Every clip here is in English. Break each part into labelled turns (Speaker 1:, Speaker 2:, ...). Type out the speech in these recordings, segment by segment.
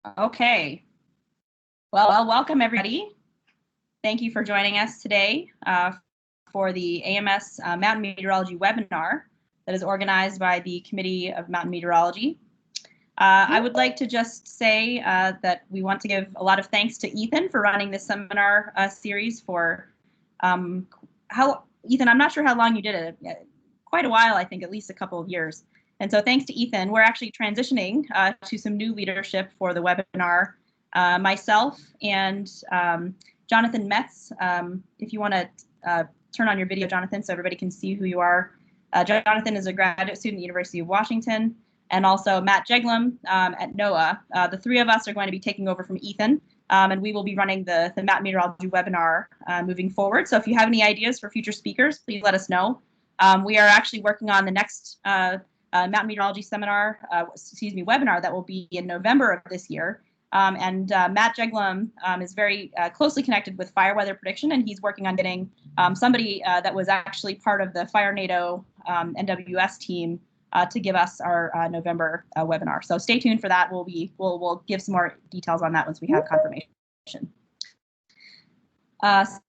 Speaker 1: Okay. Well, welcome everybody. Thank you for joining us today for the AMS Mountain Meteorology Webinar that is organized by the Committee of Mountain Meteorology. I would like to just say that we want to give a lot of thanks to Ethan for running this seminar series for Ethan, I'm not sure how long you did it, quite a while, I think at least a couple of years. And so thanks to Ethan, we're actually transitioning to some new leadership for the webinar. Myself and Jonathan Metz, if you want to turn on your video, Jonathan, so everybody can see who you are. Jonathan is a graduate student at the University of Washington, and also Matt Jeglum at NOAA. The three of us are going to be taking over from Ethan, and we will be running the Mountain Meteorology webinar moving forward. So if you have any ideas for future speakers, please let us know. We are actually working on the next Mountain Meteorology webinar that will be in November of this year. Matt Jeglum is very closely connected with fire weather prediction, and he's working on getting somebody that was actually part of the Fire NATO NWS team to give us our November webinar. So stay tuned for that. We'll give some more details on that once we have confirmation.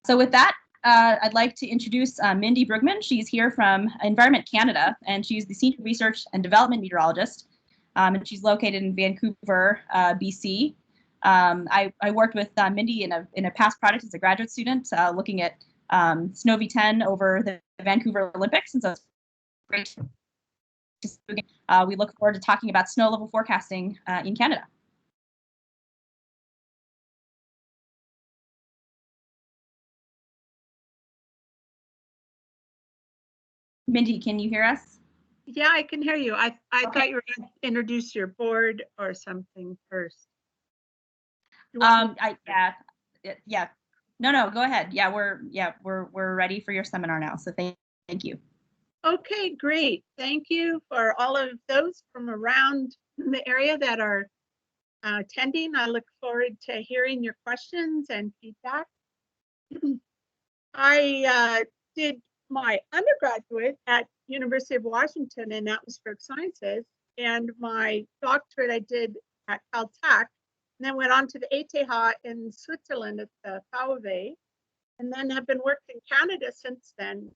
Speaker 1: So with that, I'd like to introduce Mindy Brugman. She's here from Environment Canada, and she's the Senior Research and Development Meteorologist. And she's located in Vancouver, BC. I worked with Mindy in a past project as a graduate student, looking at snow V10 over the Vancouver Olympics, and so it's great. We look forward to talking about snow level forecasting in Canada. Mindy, can you hear us?
Speaker 2: Yeah, I can hear you. I okay. Thought you were going to introduce your board or something first.
Speaker 1: No, go ahead. Yeah, we're ready for your seminar now. So thank you.
Speaker 2: Okay, great. Thank you for all of those from around the area that are attending. I look forward to hearing your questions and feedback. I did my undergraduate at University of Washington in atmospheric sciences, and my doctorate I did at Caltech, and then went on to the ETH in Switzerland at the VW, and then have been working in Canada since then.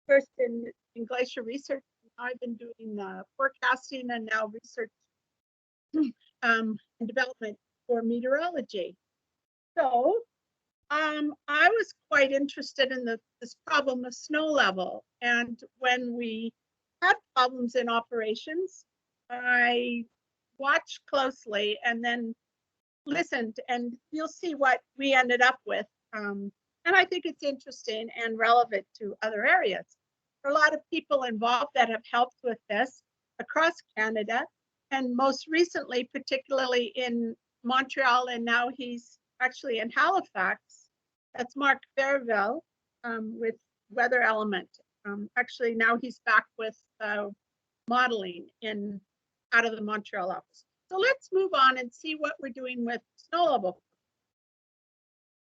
Speaker 2: First in glacier research, I've been doing forecasting and now research and development for meteorology. So I was quite interested in this problem of snow level. And when we had problems in operations, I watched closely and then listened, and you'll see what we ended up with. And I think it's interesting and relevant to other areas. There are a lot of people involved that have helped with this across Canada, and most recently, particularly in Montreal, and now he's actually in Halifax. That's Mark Verville with Weather Element. Actually, now he's back with modeling out of the Montreal office. So let's move on and see what we're doing with snow level.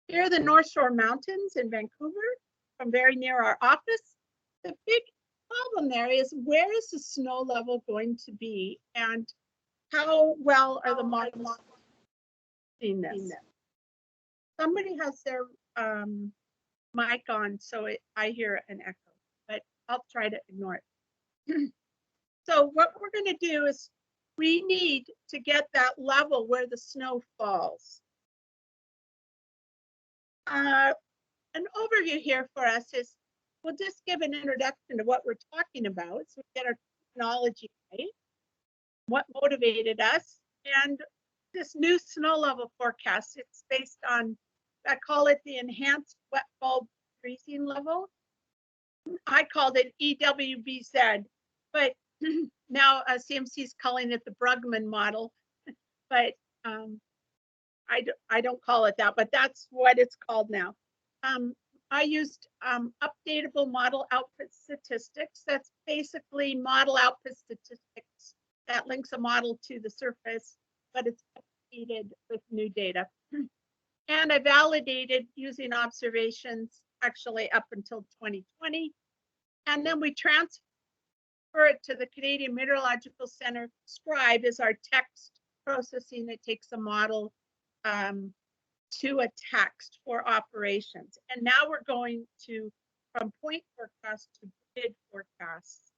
Speaker 2: Here are the North Shore Mountains in Vancouver, from very near our office. The big problem there is, where is the snow level going to be, and how well are the models seeing this? Somebody has their mic on, so I hear an echo, but I'll try to ignore it. So what we're going to do is we need to get that level where the snow falls. An overview here for us is, we'll just give an introduction to what we're talking about, so we get our terminology right, what motivated us, and this new snow level forecast. It's based on, I call it the enhanced wet bulb freezing level. I called it EWBZ, but now CMC is calling it the Brugman model, but I don't call it that, but that's what it's called now. I used updatable model output statistics. That's basically model output statistics that links a model to the surface, but it's updated with new data. And I validated using observations actually up until 2020. And then we transfer it to the Canadian Meteorological Center. Scribe is our text processing, it takes a model to a text for operations. And now we're going from point forecast to grid forecasts.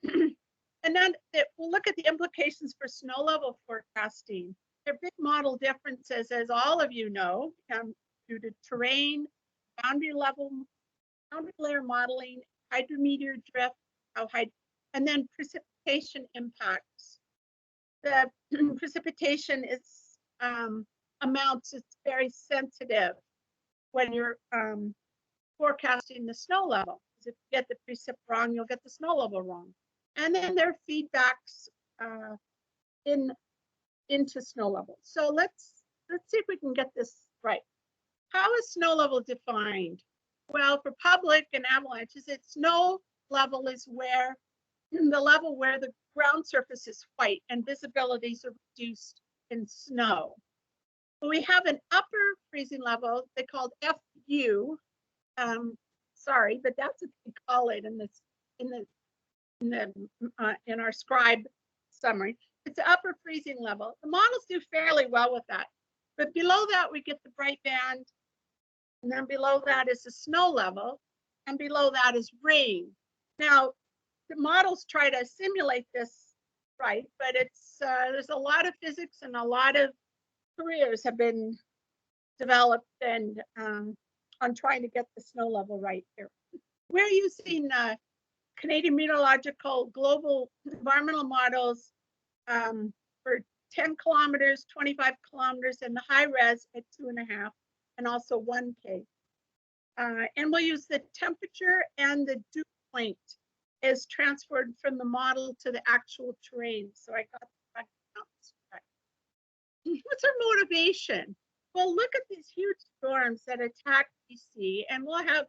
Speaker 2: And then we'll look at the implications for snow level forecasting. There are big model differences, as all of you know, due to terrain, boundary layer modeling, hydrometeor drift, and then precipitation impacts. The precipitation is amounts is very sensitive when you're forecasting the snow level. Because if you get the precip wrong, you'll get the snow level wrong. And then there are feedbacks into snow level. So let's see if we can get this right. How is snow level defined? Well, for public and avalanches, snow level is where the level where the ground surface is white and visibilities are reduced in snow. But we have an upper freezing level they called FU. Sorry, but that's what they call it in our scribe summary. It's the upper freezing level. The models do fairly well with that. But below that, we get the bright band. And then below that is the snow level. And below that is rain. Now, the models try to simulate this, right? But there's a lot of physics and a lot of careers have been developed and on trying to get the snow level right here. We're using Canadian Meteorological Global Environmental Models for 10 kilometers, 25 kilometers, and the high res at 2.5, and also 1K. And we'll use the temperature and the dew point is transferred from the model to the actual terrain. So I got that right. What's our motivation? Well, look at these huge storms that attack BC, and we'll have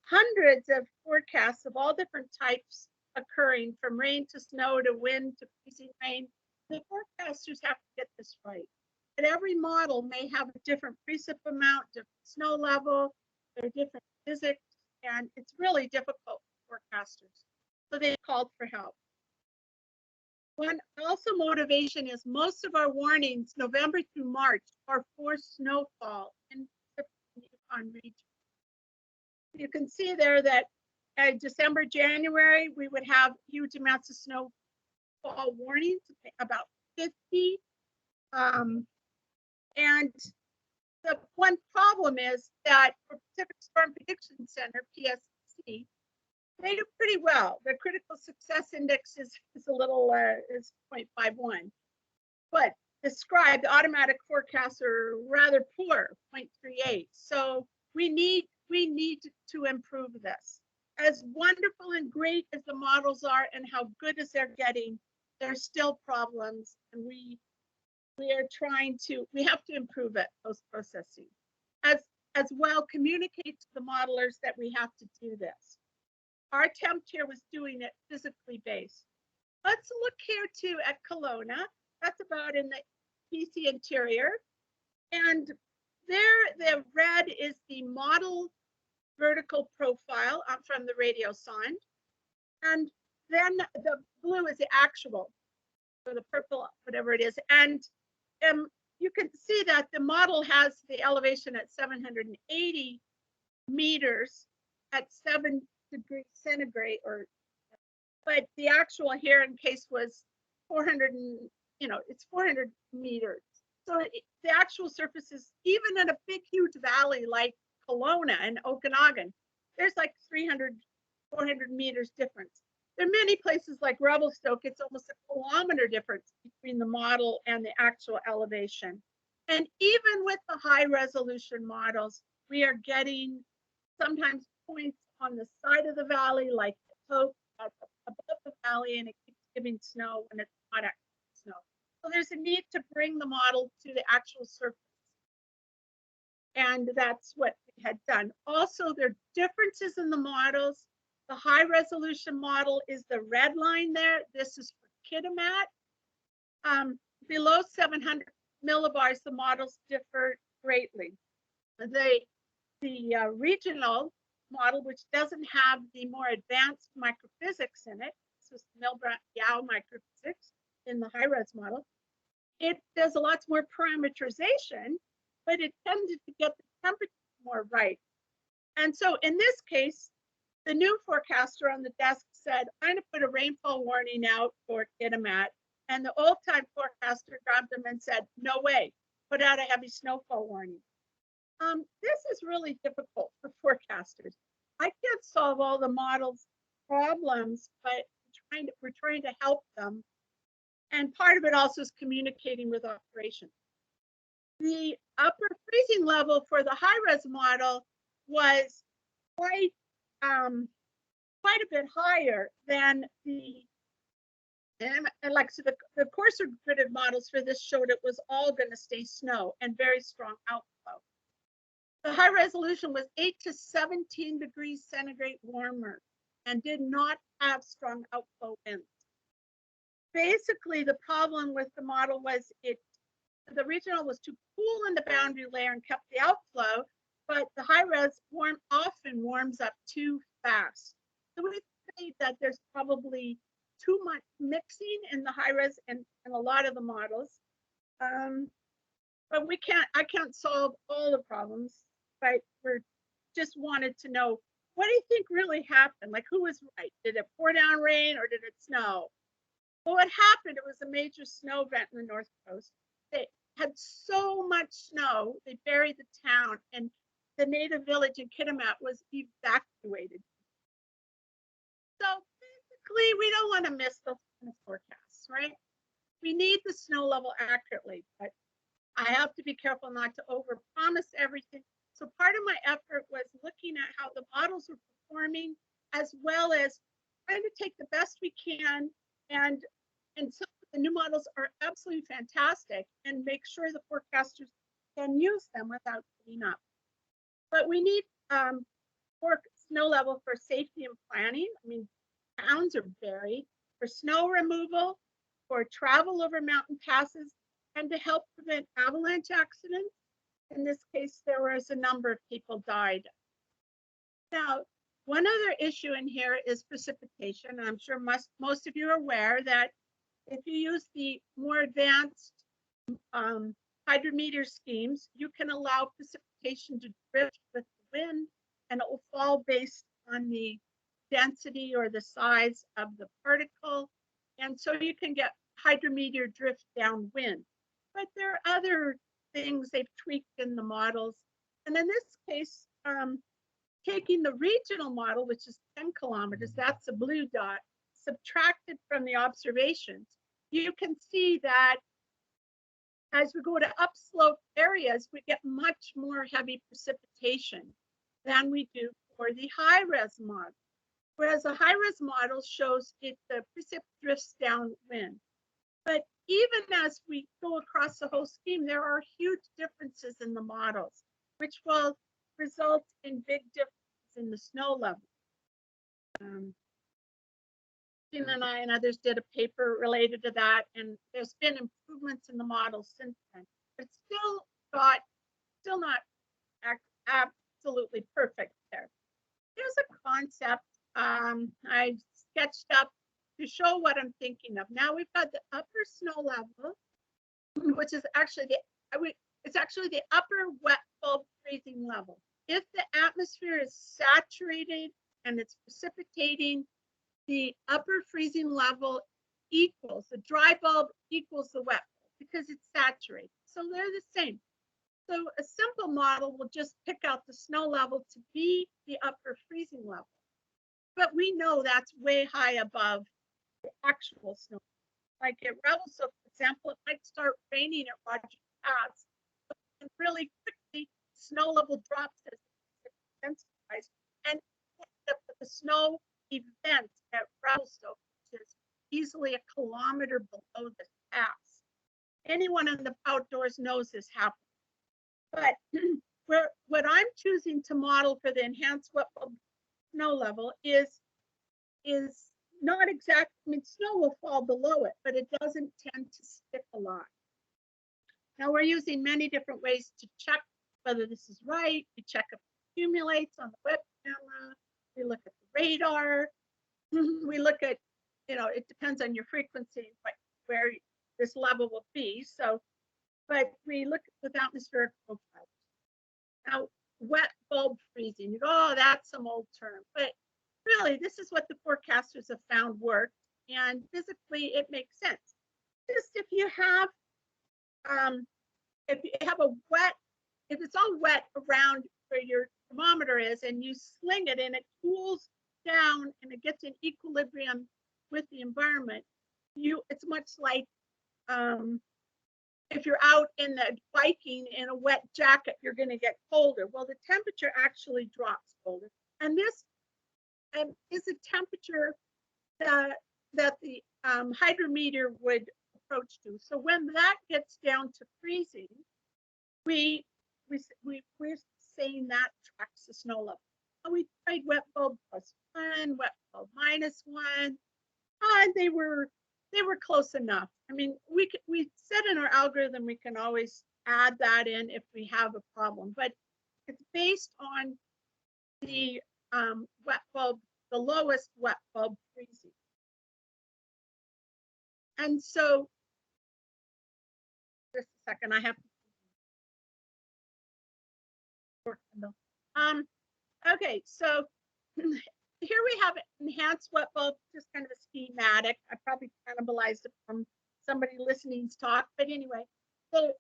Speaker 2: hundreds of forecasts of all different types occurring, from rain to snow to wind to freezing rain. The forecasters have to get this right. And every model may have a different precip amount, different snow level, there are different physics, and it's really difficult for forecasters. So they called for help. One also motivation is most of our warnings, November through March, are for snowfall in the Yukon region. You can see there that December, January, we would have huge amounts of snowfall warnings, about 50. And the one problem is that for Pacific Storm Prediction Center, PSC, they do pretty well. The critical success index is a little, is 0.51. But the scribe, the automatic forecasts are rather poor, 0.38. So we need to improve this. As wonderful and great as the models are and how good as they're getting, there's still problems, and we have to improve it, post-processing. As well, communicate to the modelers that we have to do this. Our attempt here was doing it physically based. Let's look here too at Kelowna. That's about in the BC interior. And there, the red is the model vertical profile from the radio sonde. And then the blue is the actual, or the purple, whatever it is. And you can see that the model has the elevation at 780 meters at 7 degrees centigrade, but the actual here in case was 400 it's 400 meters. So the actual surface is, even in a big, huge valley like Kelowna and Okanagan, there's like 300, 400 meters difference. There are many places like Revelstoke, it's almost a kilometer difference between the model and the actual elevation. And even with the high resolution models, we are getting sometimes points on the side of the valley, like the Hope above the valley, and it keeps giving snow when it's not actually snow. So there's a need to bring the model to the actual surface. And that's what we had done. Also, there are differences in the models. The high resolution model is the red line there. This is for Kitimat. Below 700 millibars, the models differ greatly. The regional model, which doesn't have the more advanced microphysics in it, this is Milbrandt-Yao microphysics in the high-res model, it does a lot more parameterization, but it tended to get the temperature more right. And so in this case, the new forecaster on the desk said, I'm going to put a rainfall warning out for Kitimat. And the old time forecaster grabbed them and said, no way, put out a heavy snowfall warning. This is really difficult for forecasters. I can't solve all the model's problems, but we're trying to help them. And part of it also is communicating with operations. The upper freezing level for the high-res model was quite a bit higher than the, and like so the coarser gridded models for this showed it was all going to stay snow and very strong outflow. The high resolution was 8 to 17 degrees centigrade warmer and did not have strong outflow winds. Basically, the problem with the model was the regional was too cool in the boundary layer and kept the outflow, but the high res often warms up too fast. So we say that there's probably too much mixing in the high res and a lot of the models. But I can't solve all the problems, but we're just wanted to know, what do you think really happened? Like, who was right? Did it pour down rain or did it snow? Well, what happened, it was a major snow event in the North Coast. They had so much snow, they buried the town, and the native village in Kitimat was evacuated. So basically, we don't want to miss those kind of forecasts, right? We need the snow level accurately, but I have to be careful not to overpromise everything. So part of my effort was looking at how the models were performing, as well as trying to take the best we can, and some of the new models are absolutely fantastic, and make sure the forecasters can use them without giving up. But we need for snow level for safety and planning. I mean, towns are buried, for snow removal, for travel over mountain passes, and to help prevent avalanche accidents. In this case, there was a number of people died. Now, one other issue in here is precipitation. I'm sure most of you are aware that if you use the more advanced hydrometer schemes, you can allow precipitation to drift with the wind, and it will fall based on the density or the size of the particle. And so you can get hydrometeor drift downwind. But there are other things they've tweaked in the models. And in this case, taking the regional model, which is 10 kilometers, that's a blue dot, subtracted from the observations, you can see that as we go to upslope areas, we get much more heavy precipitation than we do for the high-res model. Whereas the high-res model shows the precip drifts downwind. But even as we go across the whole scheme, there are huge differences in the models, which will result in big differences in the snow level. Tina and I and others did a paper related to that, and there's been improvements in the model since then. But still not absolutely perfect there. Here's a concept I sketched up to show what I'm thinking of. Now we've got the upper snow level, which is actually the upper wet bulb freezing level. If the atmosphere is saturated and it's precipitating, the upper freezing level equals, the dry bulb equals the wet bulb because it's saturated. So they're the same. So a simple model will just pick out the snow level to be the upper freezing level. But we know that's way high above the actual snow. Like at Revelstoke, for example, it might start raining at Rogers Pass, and really quickly snow level drops as it intensifies, and the snow event at Revelstoke, which is easily a kilometer below this pass. Anyone in the outdoors knows this happens. But what I'm choosing to model for the enhanced wet bulb snow level is not exact. I mean, snow will fall below it, but it doesn't tend to stick a lot. Now we're using many different ways to check whether this is right. We check if it accumulates on the web camera. We look at the radar. We look at, it depends on your frequency, but where this level will be. So, but we look with atmospheric profiles. Now, wet bulb freezing, you go, oh, that's some old term. But really, this is what the forecasters have found worked. And physically, it makes sense. Just if you have a wet, if it's all wet around where your thermometer is and you sling it and it cools down and it gets in equilibrium with the environment, it's much like if you're out in the biking in a wet jacket, you're going to get colder. Well, the temperature actually drops colder. And this is a temperature that the hydrometer would approach to. So when that gets down to freezing, we're saying that tracks the snow level. And we tried wet bulb +1, wet bulb -1, and they were close enough. I mean, we said in our algorithm we can always add that in if we have a problem, but it's based on the wet bulb, the lowest wet bulb freezing. And so, just a second, I have to. Okay, so here we have enhanced wet bulb, just kind of a schematic. I probably cannibalized it from somebody listening's talk, but anyway. So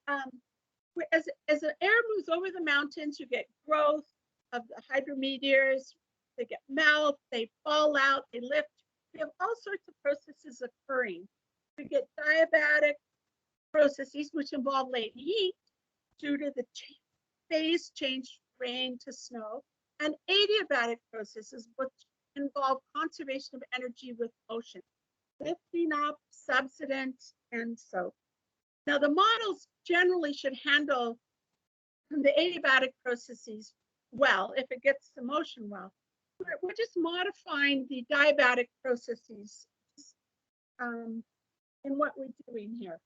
Speaker 2: as the air moves over the mountains, you get growth of the hydrometeors. They get melt, they fall out, they lift. We have all sorts of processes occurring. We get diabatic processes, which involve latent heat due to the phase change rain to snow, and adiabatic processes, which involve conservation of energy with motion, lifting up, subsidence, and so. Now, the models generally should handle the adiabatic processes well if it gets the motion well. We're just modifying the diabatic processes in what we're doing here.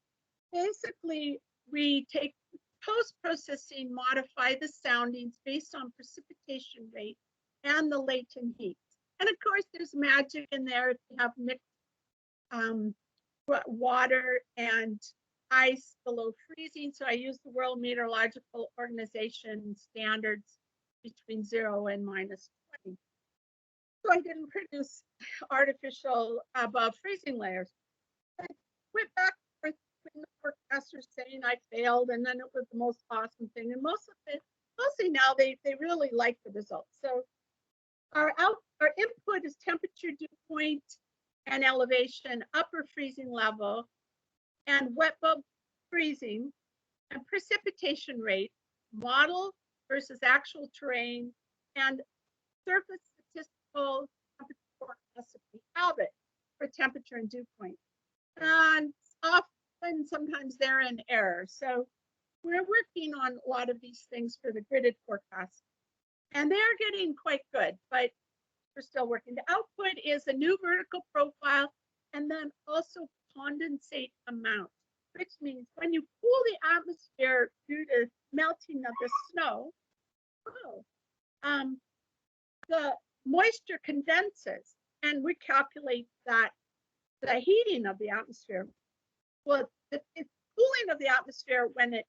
Speaker 2: Basically, we take post-processing, modify the soundings based on precipitation rate and the latent heat. And of course, there's magic in there if you have mixed water and ice below freezing. So I use the World Meteorological Organization standards between 0 and -20. So I didn't produce artificial above freezing layers. I went back with the forecasters saying I failed, and then it was the most awesome thing. And mostly now they really like the results. So our input is temperature, dew point, and elevation, upper freezing level, and wet bulb freezing, and precipitation rate, model versus actual terrain, and surface statistical temperature forecast if we have it for temperature and dew point. And often, sometimes they're in error. So we're working on a lot of these things for the gridded forecast. And they're getting quite good, but we're still working. The output is a new vertical profile and then also condensate amount, which means when you cool the atmosphere due to melting of the snow, the moisture condenses, and we calculate that the heating of the atmosphere. Well, it's cooling of the atmosphere when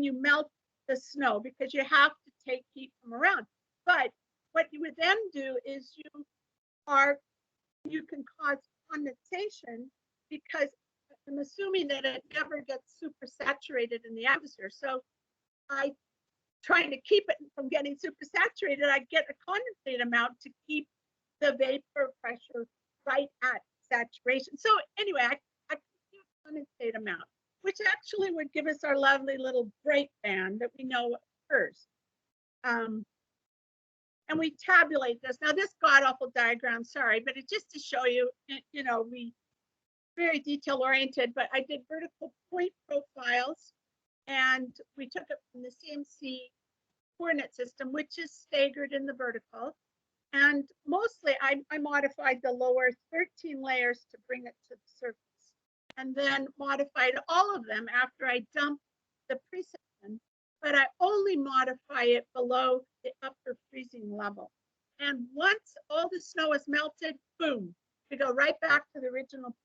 Speaker 2: you melt the snow, because you have to take heat from around. But what you would then do is you can cause condensation, because I'm assuming that it never gets super saturated in the atmosphere. So trying to keep it from getting super saturated, I get a condensate amount to keep the vapor pressure right at saturation. So anyway, I can keep condensate amount, which actually would give us our lovely little break band that we know occurs. And we tabulate this. Now, this god-awful diagram, sorry, but it's just to show you, we very detail oriented, but I did vertical point profiles, and we took it from the CMC coordinate system, which is staggered in the vertical. And mostly I modified the lower 13 layers to bring it to the surface, and then modified all of them after I dumped the precession, but I only modify it below the upper freezing level. And once all the snow is melted, boom, we go right back to the original profile.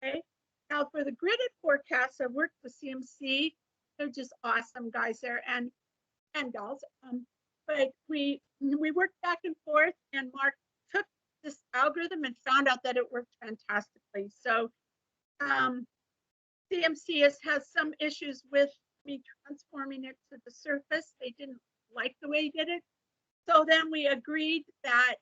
Speaker 2: Okay, Now for the gridded forecasts, I've worked with CMC. They're just awesome guys there and gals. But we worked back and forth, and Mark took this algorithm and found out that it worked fantastically. So CMC has some issues with me transforming it to the surface. They didn't like the way he did it. So then we agreed that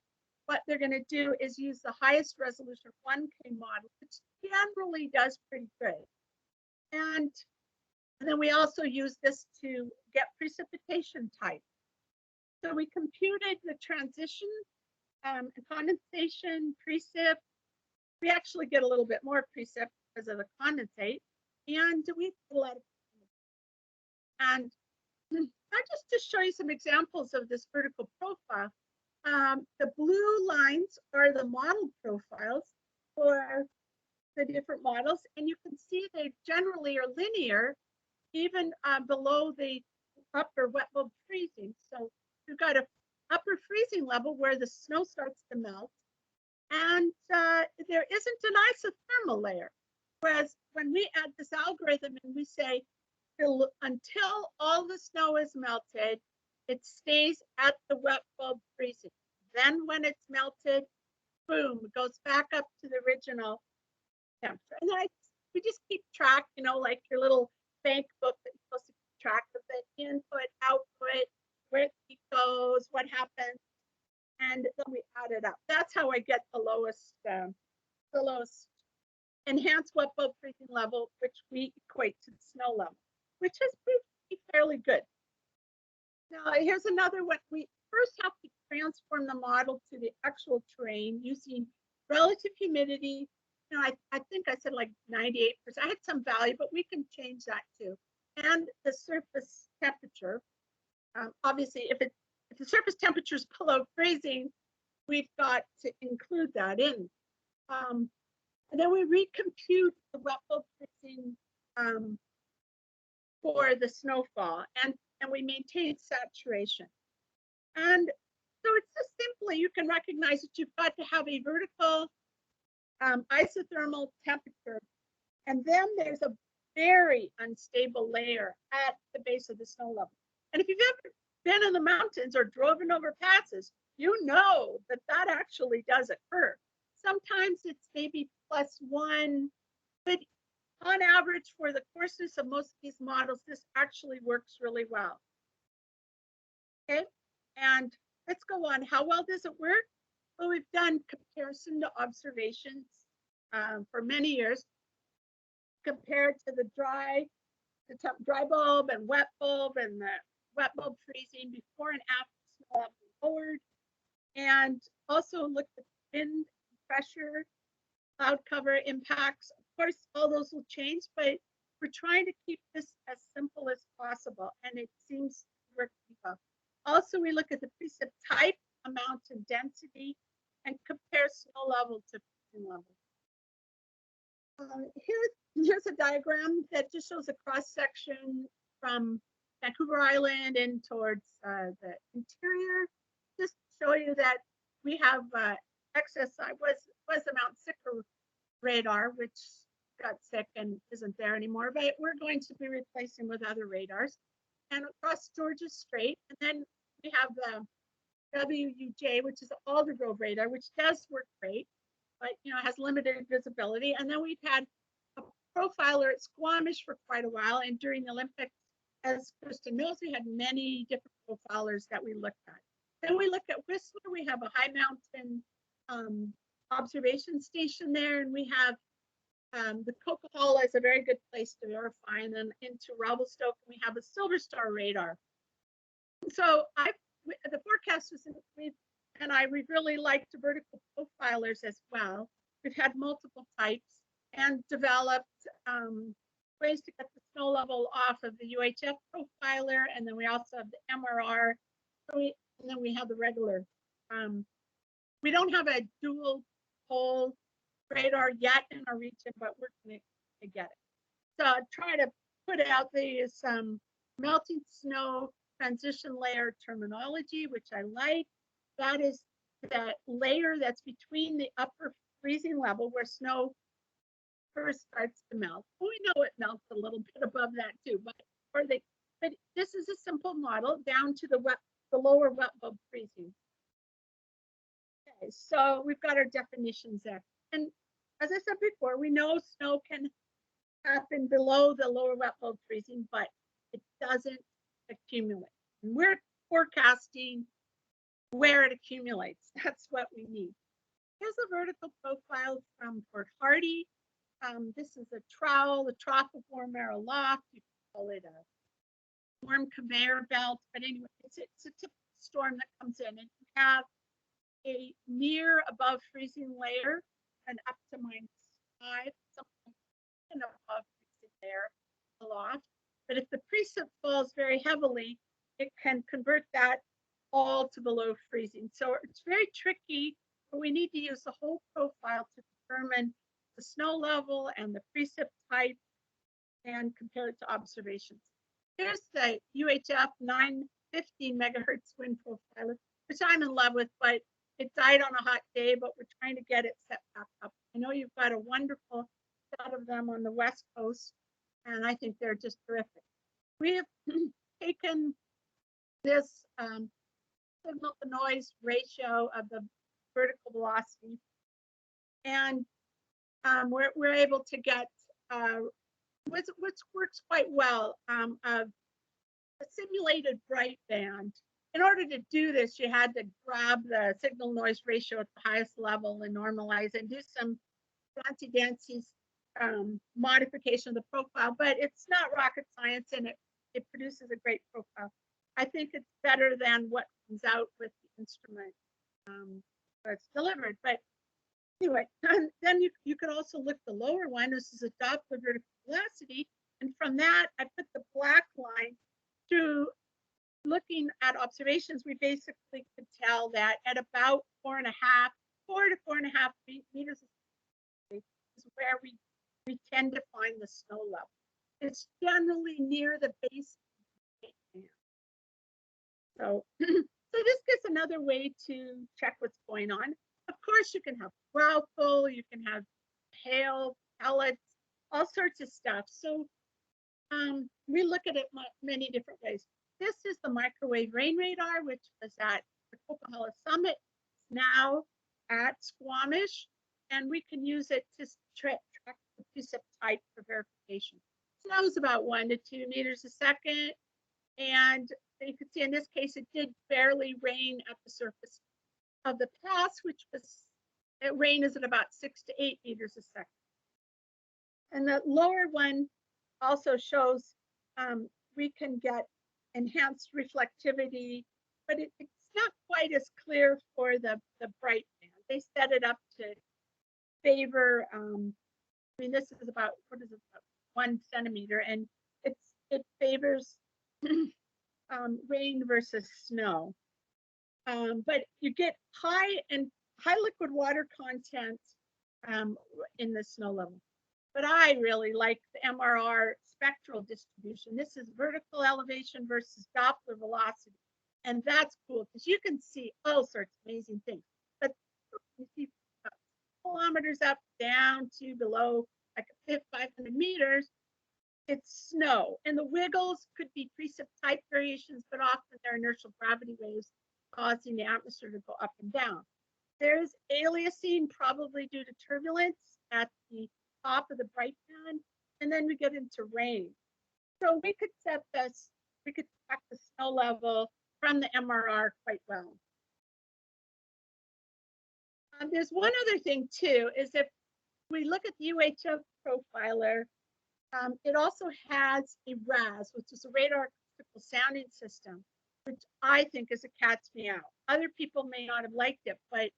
Speaker 2: what they're going to do is use the highest resolution 1K model, which generally does pretty good. And then we also use this to get precipitation type. So we computed the transition, condensation, precip. We actually get a little bit more precip because of the condensate. And we get a lot of, and just to show you some examples of this vertical profile, the blue lines are the model profiles for the different models, and you can see they generally are linear, even below the upper wet bulb freezing. So we've got a upper freezing level where the snow starts to melt, and there isn't an isothermal layer. Whereas when we add this algorithm and we say, until all the snow is melted, it stays at the wet bulb freezing. Then when it's melted, boom, it goes back up to the original temperature. And then we just keep track, you know, like your little bank book that you're supposed to keep track of the input, output, where it goes, what happens, and then we add it up. That's how I get the lowest enhanced wet bulb freezing level, which we equate to the snow level, which has proved to be fairly good. Now, here's another one. We first have to transform the model to the actual terrain using relative humidity. You know, I think I said like 98%. I had some value, but we can change that too. And the surface temperature. Obviously, if the surface temperature is below freezing, we've got to include that in. And then we recompute the wet bulb freezing for the snowfall, and we maintain saturation. And so it's just simply, you can recognize that you've got to have a vertical isothermal temperature, and then there's a very unstable layer at the base of the snow level. And if you've ever been in the mountains or driven over passes, you know that that actually does occur. Sometimes it's maybe +1, but on average, for the coarseness of most of these models, this actually works really well. Okay, and let's go on. How well does it work? Well, we've done comparison to observations for many years, compared to the dry bulb and wet bulb, and the wet bulb freezing before and after snow level lowered, and also looked at wind, pressure, cloud cover impacts. Of course, all those will change, but we're trying to keep this as simple as possible, and it seems to work well. Also, we look at the precip type, amount, and density, and compare snow level to freezing level. Here's a diagram that just shows a cross section from Vancouver Island in towards the interior. Just to show you that we have XSI was the Mount Sicker radar, which got sick and isn't there anymore, but we're going to be replacing with other radars. And across Georgia Strait, and then we have the WUJ, which is the Aldergrove radar, which does work great, but you know, has limited visibility. And then we've had a profiler at Squamish for quite a while, and during the Olympics, as Kristen knows, we had many different profilers that we looked at. Then we look at Whistler. We have a high mountain observation station there, and we have the Coquihalla is a very good place to verify, and then into Revelstoke, we have a Silver Star radar. So the forecasters and we've really liked the vertical profilers as well. We've had multiple types and developed ways to get the snow level off of the UHF profiler, and then we also have the MRR, and then we have the regular. We don't have a dual pole radar yet in our region, but we're going to get it. So I try to put out these melting snow transition layer terminology, which I like. That is that layer that's between the upper freezing level where snow first starts to melt. Well, we know it melts a little bit above that too, but this is a simple model down to the lower wet bulb freezing. Okay, so we've got our definitions there. And as I said before, we know snow can happen below the lower wet bulb freezing, but it doesn't accumulate. And we're forecasting where it accumulates. That's what we need. Here's a vertical profile from Port Hardy. This is a trowel, the trough of warm air aloft. You can call it a warm conveyor belt, but anyway, it's a typical storm that comes in, and you have a near above freezing layer and up to -5, something above freezing layer aloft. But if the precip falls very heavily, it can convert that all to below freezing. So it's very tricky, but we need to use the whole profile to determine the snow level and the precip type and compare it to observations. Here's the UHF 915 megahertz wind profiler, which I'm in love with, but it died on a hot day, but we're trying to get it set back up. I know you've got a wonderful set of them on the West Coast, and I think they're just terrific. We have taken this signal to noise ratio of the vertical velocity, and we're able to get which works quite well, a simulated bright band. In order to do this, you had to grab the signal noise ratio at the highest level and normalize and do some fancy modification of the profile, but it's not rocket science, and it produces a great profile. I think it's better than what comes out with the instrument that's delivered. But anyway, then you could also look the lower one. This is a Doppler vertical velocity, and from that, I put the black line through. Looking at observations, we basically could tell that at about 4 to 4.5 meters is where we tend to find the snow level. It's generally near the base of the band. So this gives another way to check what's going on. Of course, you can have graupel, you can have hail, pellets, all sorts of stuff. So we look at it many different ways. This is the microwave rain radar, which was at the Coquihalla Summit, now at Squamish, and we can use it to track the precip type for verification. Snow is about 1 to 2 meters a second, and you can see in this case it did barely rain at the surface of the pass, which was rain is at about 6 to 8 meters a second. And the lower one also shows we can get enhanced reflectivity, but it's not quite as clear for the bright band. They set it up to favor, I mean, this is about, what is it, about 1 centimeter, and it favors rain versus snow. But you get high liquid water content in the snow level. But I really like the MRR spectral distribution. This is vertical elevation versus Doppler velocity. And that's cool because you can see all sorts of amazing things. But you see kilometers up, down to below like 500 meters, it's snow. And the wiggles could be precip type variations, but often they're inertial gravity waves causing the atmosphere to go up and down. There's aliasing, probably due to turbulence at the top of the bright band, and then we get into rain. So we could set this, we could track the snow level from the MRR quite well. There's one other thing too, is if we look at the UHF profiler, it also has a Razz, which is a radar acoustical sounding system, which I think is a cat's meow. Other people may not have liked it, but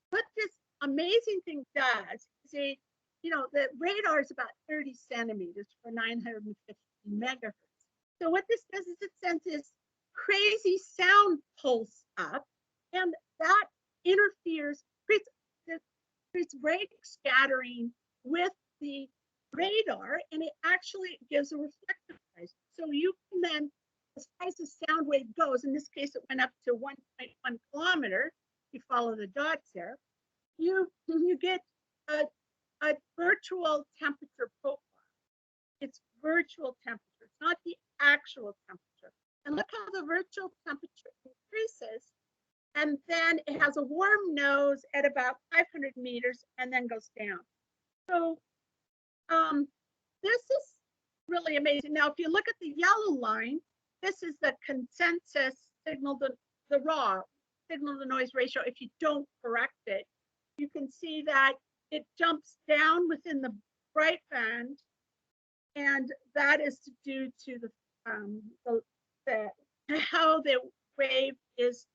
Speaker 2: what this amazing thing does is the radar is about 30 centimeters for 950 megahertz. So what this does is it sends this crazy sound pulse up, and that interferes, creates break scattering with the radar, and it actually gives a reflective price. So you can then, as high as the sound wave goes, in this case it went up to 1.1 kilometer, you follow the dots there, you get a virtual temperature virtual temperature. It's not the actual temperature. And look how the virtual temperature increases. And then it has a warm nose at about 500 meters and then goes down. So this is really amazing. Now, if you look at the yellow line, this is the consensus signal, the raw signal to noise ratio. If you don't correct it, you can see that it jumps down within the bright band, and that is due to the how the wave is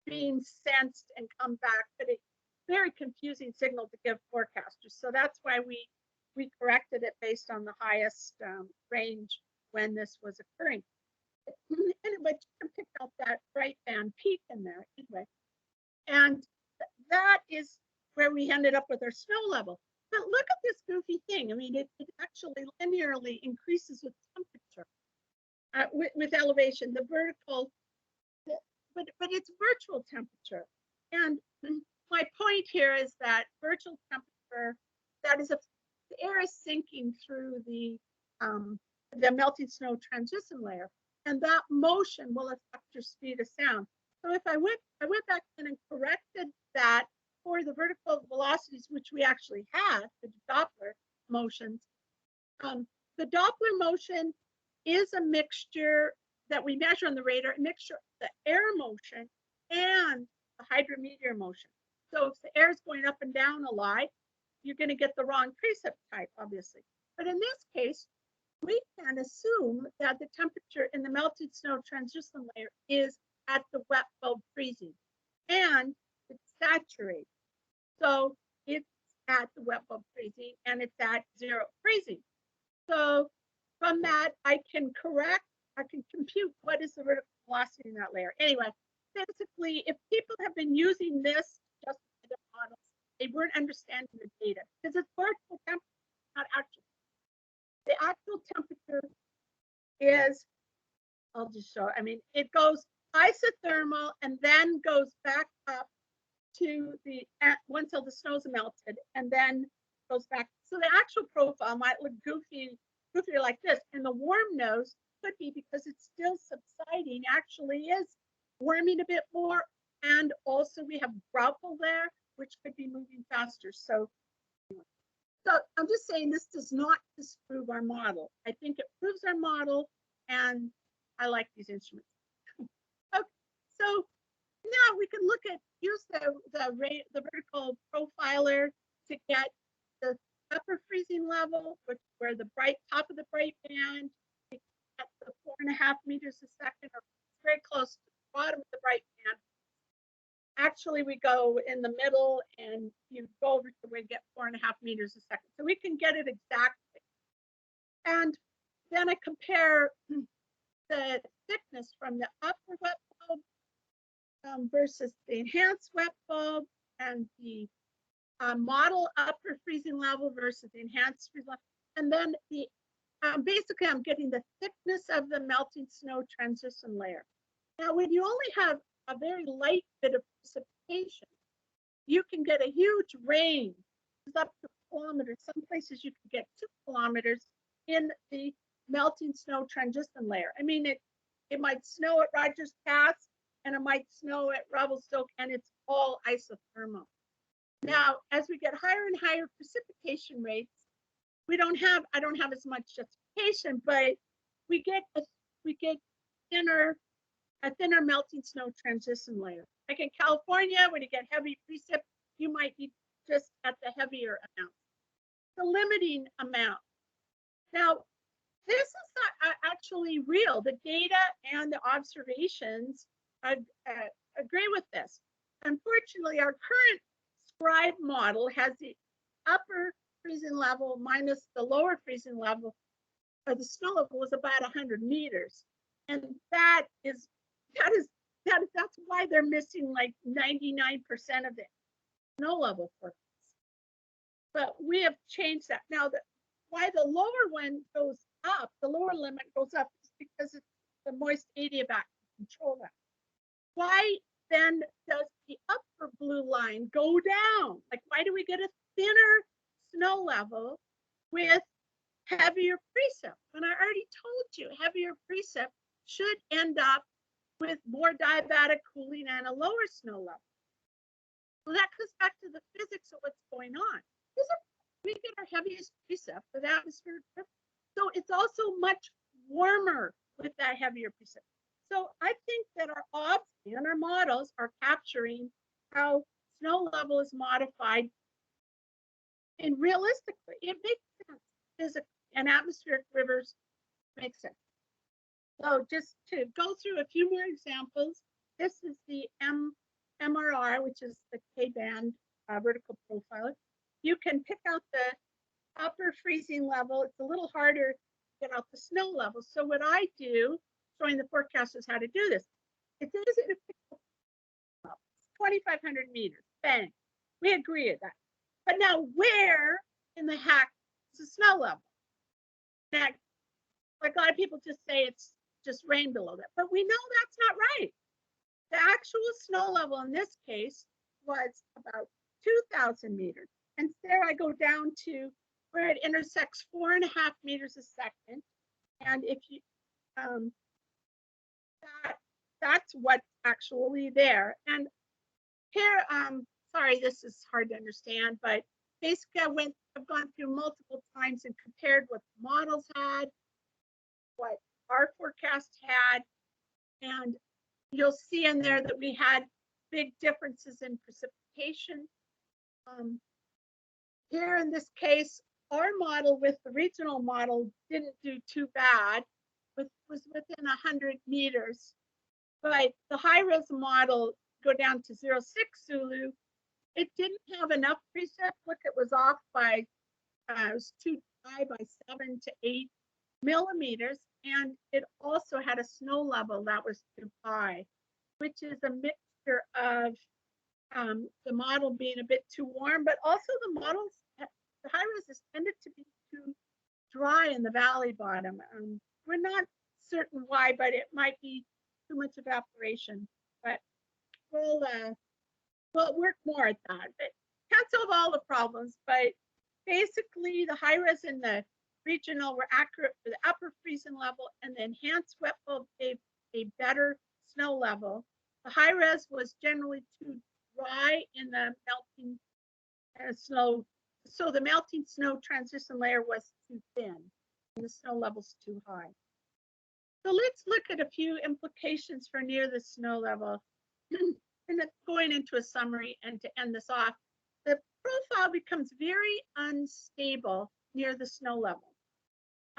Speaker 2: being sensed and come back. But it's very confusing signal to give forecasters. So that's why we corrected it based on the highest range when this was occurring. Anyway, you can pick out that bright band peak in there anyway. And that is where we ended up with our snow level. But look at this goofy thing. I mean, it actually linearly increases with temperature, with elevation, the vertical, but it's virtual temperature. And my point here is that virtual temperature, that is, the air is sinking through the melting snow transition layer, and that motion will affect your speed of sound. So if I went back in and corrected that for the vertical velocities, which we actually had, the Doppler motions, the Doppler motion is a mixture that we measure on the radar, a mixture of the air motion and the hydrometeor motion. So if the air is going up and down a lot, you're going to get the wrong precip type, obviously. But in this case, we can assume that the temperature in the melted snow transition layer is at the wet bulb freezing, and it's saturated. So it's at the wet bulb freezing, and it's at zero freezing. So from that, I can compute what is the vertical velocity in that layer. Anyway, basically, if people have been using this just for the models, they weren't understanding the data because it's virtual temperature, not actual. The actual temperature is, I'll just show, I mean, it goes isothermal and then goes back up to the, once all the snow's melted, and then goes back. So the actual profile might look goofier like this. And the warm nose could be because it's still subsiding, actually is warming a bit more. And also we have Graupel there, which could be moving faster. So I'm just saying this does not disprove our model. I think it proves our model, and I like these instruments. Okay, so now we can use the vertical profiler to get the upper freezing level, where the top of the bright band at the 4.5 meters a second, or very close to the bottom of the bright band. Actually, we go in the middle, and you go over to where we get 4.5 meters a second. So we can get it exactly. And then I compare the thickness from the upper wet bulb versus the enhanced wet bulb, and the model upper freezing level versus the enhanced freezing level. And then basically I'm getting the thickness of the melting snow transition layer. Now, when you only have a very light bit of precipitation, you can get a huge range, up to kilometers. Some places you can get 2 kilometers in the melting snow transition layer. I mean, it might snow at Rogers Pass, and it might snow at Revelstoke, and it's all isothermal. Now, as we get higher and higher precipitation rates, I don't have as much justification, but we get a thinner melting snow transition layer. Like in California, when you get heavy precip, you might be just at the heavier amount, the limiting amount. Now, this is not actually real. The data and the observations agree with this. Unfortunately, our current scribe model has the upper freezing level minus the lower freezing level, or the snow level was about 100 meters. And that's why they're missing like 99% of the snow level forecast. But we have changed that. Now, why the lower one goes up, the lower limit goes up, is because it's the moist adiabatic to control that. Why then does the upper blue line go down? Like, why do we get a thinner snow level with heavier precip. And I already told you, heavier precip should end up with more diabatic cooling and a lower snow level. So that goes back to the physics of what's going on. We get our heaviest precip with atmospheric river. So it's also much warmer with that heavier precip. So I think that our obs and our models are capturing how snow level is modified. And realistically, it makes sense physically, and atmospheric rivers make sense. So just to go through a few more examples, this is the MRR, which is the K-band vertical profiler. You can pick out the upper freezing level. It's a little harder to get out the snow level. So what I do, showing the forecasters how to do this, it's easy to pick up 2,500 meters, bang. We agree at that. But now where in the heck is the snow level? Now, like a lot of people just say it's just rain below that, but we know that's not right. The actual snow level in this case was about 2,000 meters. And there I go down to where it intersects 4.5 meters a second. And if you, that's what's actually there. And here, sorry, this is hard to understand, but basically I've gone through multiple times and compared what the models had, what our forecast had, and you'll see in there that we had big differences in precipitation. Here in this case, our model with the regional model didn't do too bad, was within 100 meters. But the high-res model, go down to 0.6 Zulu, it didn't have enough precip. Look, it was off by, it was too high by 7 to 8 millimeters. And it also had a snow level that was too high, which is a mixture of the model being a bit too warm, but also the models, the high res tended to be too dry in the valley bottom. We're not certain why, but it might be too much evaporation. But we'll work more at that. But can't solve all the problems, but basically the high res and the regional were accurate for the upper freezing level, and the enhanced wet bulb gave a better snow level. The high res was generally too dry in the melting snow, so the melting snow transition layer was too thin and the snow level's too high. So let's look at a few implications for near the snow level. And then going into a summary and to end this off, the profile becomes very unstable near the snow level.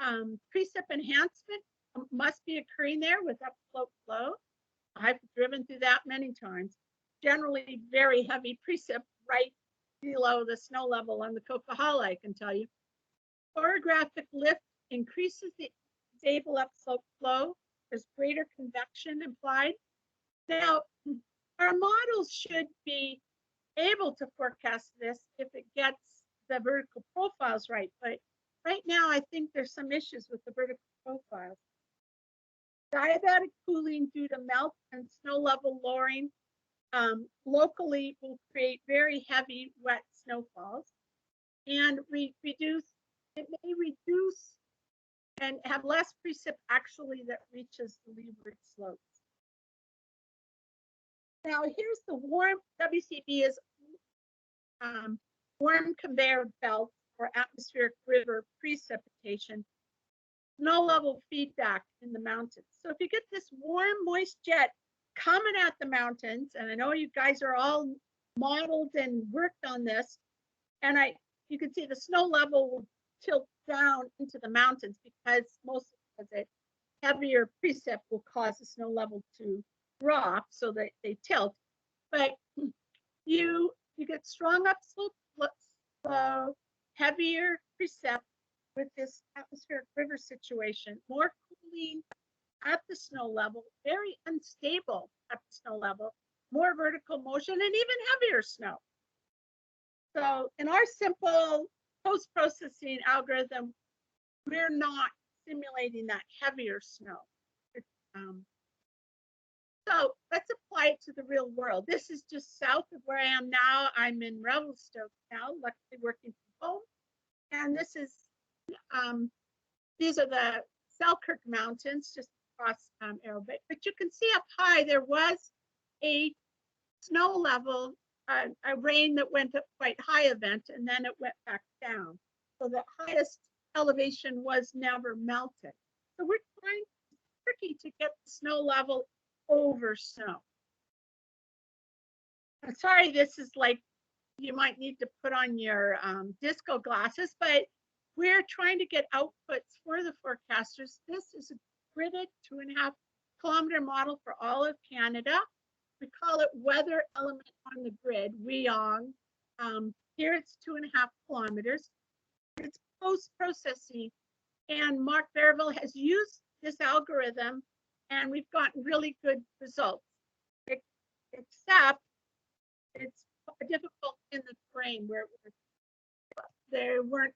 Speaker 2: Precip enhancement must be occurring there with upslope flow. I've driven through that many times. Generally very heavy precip right below the snow level on the Coquihalla, I can tell you. Orographic lift increases the stable upslope flow. There's greater convection implied. Now, our models should be able to forecast this if it gets the vertical profiles right, but right now I think there's some issues with the vertical profiles. Diabatic cooling due to melt and snow level lowering locally will create very heavy wet snowfalls, and it may reduce and have less precip actually that reaches the leeward slopes. Now here's the warm, WCB is warm conveyor belt for atmospheric river precipitation, snow level feedback in the mountains. So if you get this warm, moist jet coming at the mountains, and I know you guys are all modeled and worked on this, and you can see the snow level will tilt down into the mountains because most of the heavier precip will cause the snow level to drop so that they tilt. But you get strong upslope flow, heavier precip with this atmospheric river situation, more cooling at the snow level, very unstable at the snow level, more vertical motion, and even heavier snow. So in our simple post-processing algorithm, we're not simulating that heavier snow. So let's apply it to the real world. This is just south of where I am now. I'm in Revelstoke now, luckily working from home. And this is these are the Selkirk Mountains, just across Arrow. But you can see up high, there was a snow level, a rain that went up quite high event, and then it went back down. So the highest elevation was never melted. So we're trying, tricky to get the snow level over snow. I'm sorry, this is like, you might need to put on your disco glasses, but we're trying to get outputs for the forecasters. This is a gridded 2.5 kilometer model for all of Canada. We call it weather element on the grid, WEON. Here it's 2.5 kilometers. It's post-processing, and Mark Verville has used this algorithm, and we've gotten really good results, except it's difficult in the terrain where they weren't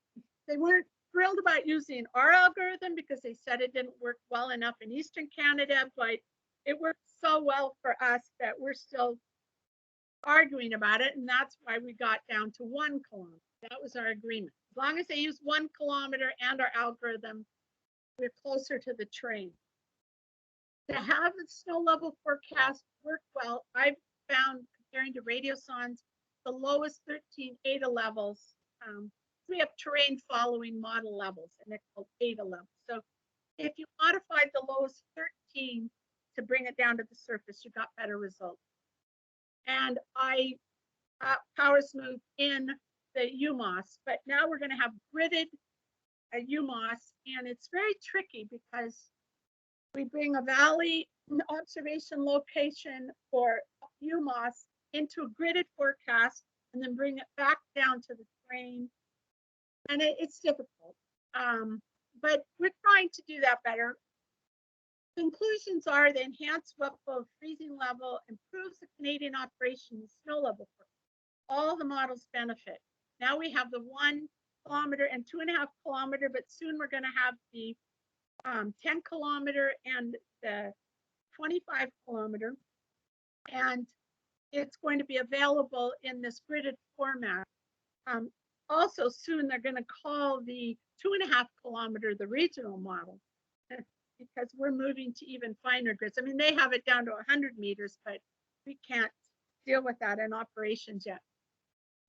Speaker 2: thrilled about using our algorithm because they said it didn't work well enough in Eastern Canada, but it worked so well for us that we're still arguing about it, and that's why we got down to 1 kilometer. That was our agreement. As long as they use 1 kilometer and our algorithm, we're closer to the terrain. To have the snow level forecast work well, I've found, comparing to radiosondes, the lowest 13 ADA levels. We have terrain following model levels, and they're called ADA levels. So if you modified the lowest 13 to bring it down to the surface, you got better results. And I power smooth in the UMOS, but now we're going to have gridded UMOS, and it's very tricky because we bring a valley observation location for UMOS into a gridded forecast and then bring it back down to the terrain. And it's difficult, but we're trying to do that better. Conclusions are the enhanced wetflow freezing level improves the Canadian operation snow level. All the models benefit. Now we have the 1 kilometer and 2.5 kilometer, but soon we're going to have the 10 kilometer and the 25 kilometer. And it's going to be available in this gridded format. Also soon they're going to call the 2.5 kilometer the regional model because we're moving to even finer grids. I mean, they have it down to 100 meters, but we can't deal with that in operations yet.